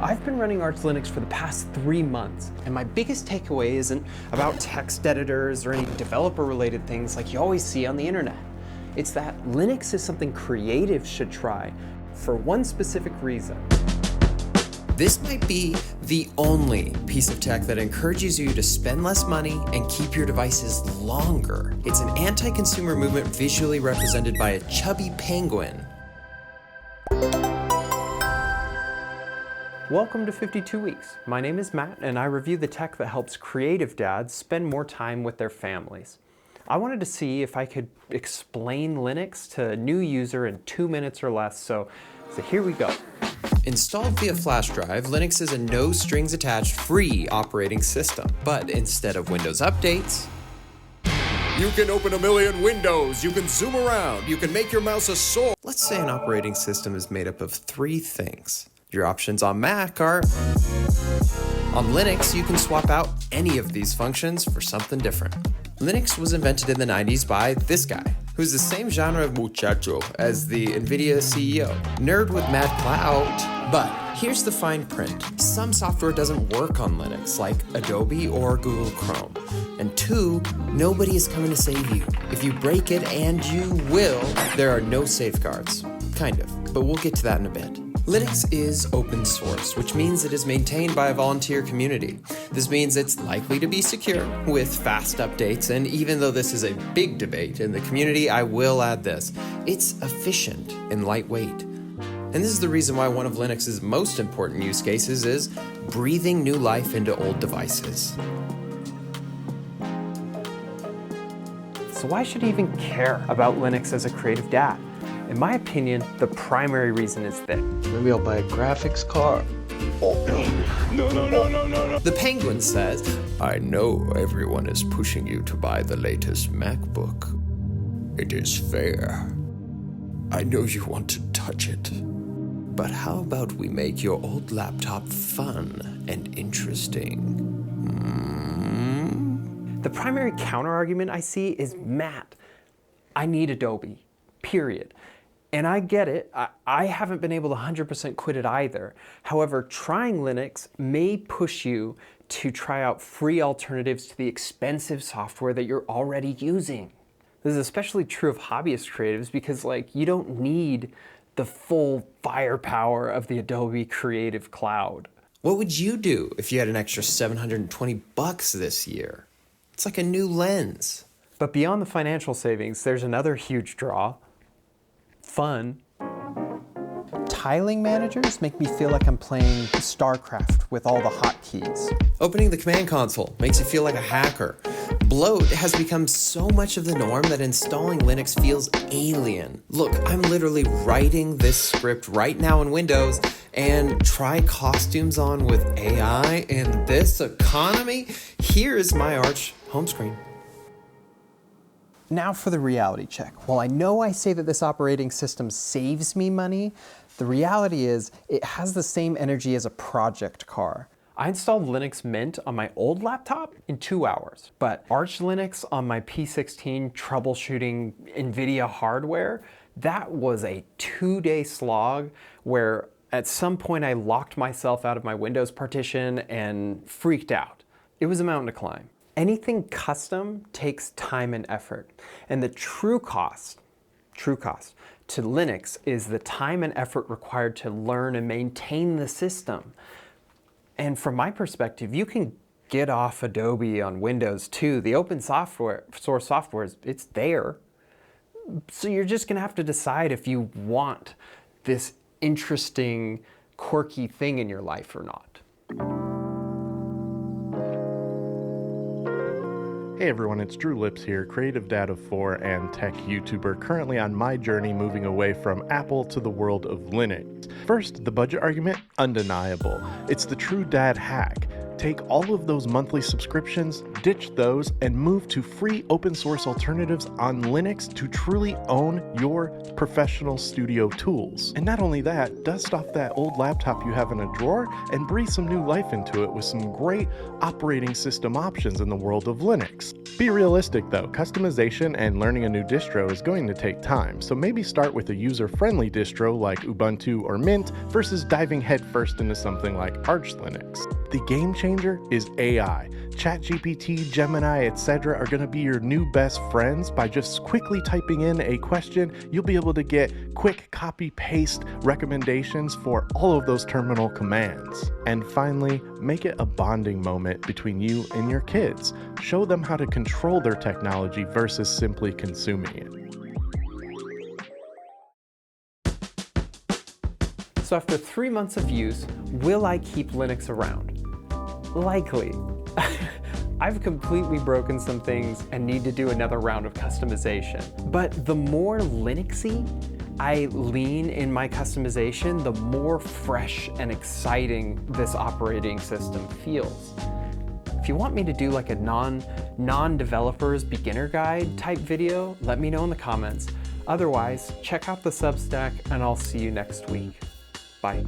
I've been running Arch Linux for the past 3 months, and my biggest takeaway isn't about text editors or any developer-related things like you always see on the internet. It's that Linux is something creatives should try for one specific reason. This might be the only piece of tech that encourages you to spend less money and keep your devices longer. It's an anti-consumer movement visually represented by a chubby penguin. Welcome to 52 Weeks. My name is Matt, and I review the tech that helps creative dads spend more time with their families. I wanted to see if I could explain Linux to a new user in 2 minutes or less, so here we go. Installed via flash drive, Linux is a no-strings-attached free operating system. But instead of Windows updates, you can open a million windows, you can zoom around, you can make your mouse a sword. Let's say an operating system is made up of 3 things. Your options on Mac are... On Linux, you can swap out any of these functions for something different. Linux was invented in the 90s by this guy, who's the same genre of muchacho as the NVIDIA CEO. Nerd with mad clout. But here's the fine print. Some software doesn't work on Linux, like Adobe or Google Chrome. And 2, nobody is coming to save you. If you break it, and you will, there are no safeguards. Kind of, but we'll get to that in a bit. Linux is open source, which means it is maintained by a volunteer community. This means it's likely to be secure, with fast updates, and even though this is a big debate in the community, I will add this. It's efficient and lightweight. And this is the reason why one of Linux's most important use cases is breathing new life into old devices. So why should you even care about Linux as a creative dad? In my opinion, the primary reason is this. Maybe I'll buy a graphics card. No. The Penguin says, I know everyone is pushing you to buy the latest MacBook. It is fair. I know you want to touch it. But how about we make your old laptop fun and interesting? The primary counter-argument I see is, Matt, I need Adobe, period. And I get it, I haven't been able to 100% quit it either. However, trying Linux may push you to try out free alternatives to the expensive software that you're already using. This is especially true of hobbyist creatives because you don't need the full firepower of the Adobe Creative Cloud. What would you do if you had an extra $720 this year? It's like a new lens. But beyond the financial savings, there's another huge draw. Fun. Tiling managers make me feel like I'm playing StarCraft with all the hotkeys. Opening the command console makes you feel like a hacker. Bloat has become so much of the norm that installing Linux feels alien. Look, I'm literally writing this script right now in Windows, and try costumes on with AI in this economy? Here is my Arch home screen. Now for the reality check. While I know I say that this operating system saves me money, the reality is it has the same energy as a project car. I installed Linux Mint on my old laptop in 2 hours, but Arch Linux on my P16 troubleshooting NVIDIA hardware, that was a 2-day slog where at some point I locked myself out of my Windows partition and freaked out. It was a mountain to climb. Anything custom takes time and effort, and the true cost to Linux is the time and effort required to learn and maintain the system. And from my perspective, you can get off Adobe on Windows too. The open source software, it's there. So you're just gonna have to decide if you want this interesting, quirky thing in your life or not. Hey everyone, it's Drew Lips here, creative dad of 4 and tech YouTuber, currently on my journey moving away from Apple to the world of Linux. First, the budget argument, undeniable. It's the true dad hack. Take all of those monthly subscriptions, ditch those, and move to free open source alternatives on Linux to truly own your professional studio tools. And not only that, dust off that old laptop you have in a drawer and breathe some new life into it with some great operating system options in the world of Linux. Be realistic though, customization and learning a new distro is going to take time, so maybe start with a user-friendly distro like Ubuntu or Mint versus diving headfirst into something like Arch Linux. The game changer is AI. ChatGPT, Gemini, etc. are going to be your new best friends. By just quickly typing in a question, you'll be able to get quick copy-paste recommendations for all of those terminal commands. And finally, make it a bonding moment between you and your kids. Show them how to control their technology versus simply consuming it. So after 3 months of use, will I keep Linux around? Likely. I've completely broken some things and need to do another round of customization. But the more Linuxy I lean in my customization, the more fresh and exciting this operating system feels. If you want me to do like a non-developer's beginner guide type video, let me know in the comments. Otherwise, check out the Substack and I'll see you next week. Bye.